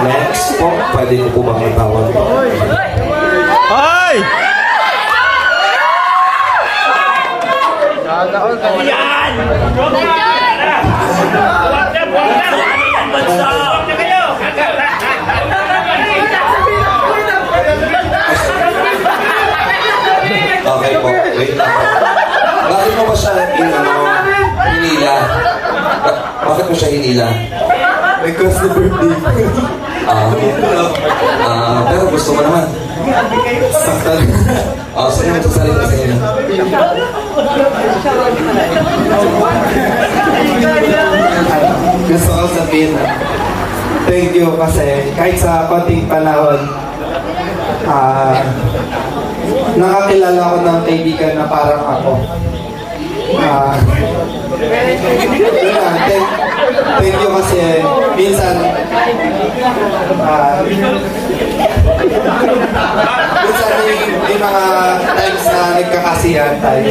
Next po, pwede ko po bang itawag? Ay! Yan! Okay po, wait lang po. Bakit mo ba siya hinila? Bakit mo siya hinila? Because the birthday. Pero gusto mo naman. Saktan. Sino mo sasalita sa inyo? Gusto ko sabihin, thank you kasi kahit sa konting panahon, nakakilala ko ng kaibigan na parang ako. Yun lang, thank you kasi minsan may mga times na nagkakasiyahan tayo.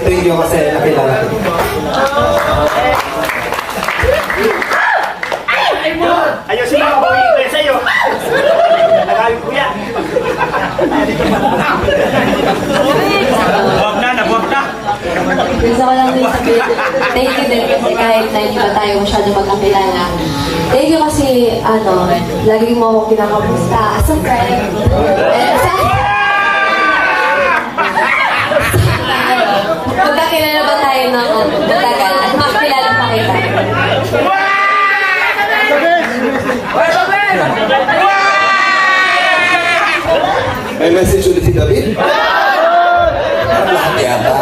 Thank you kasi nakilala ko. Ayusin mo, bawiin ko yan sa'yo. Nagawin ko yan. Buwag na, nabuwag na. Gusto ko lang din sabihin, thank you din kasi kahit na hindi pa tayo masyado magkakilala. Thank you kasi, lagi mo akong kinakamusta as a friend. Magkakilala ba tayo ng matagal at makakilala pa kita? May message ulit si David? Lahat yata.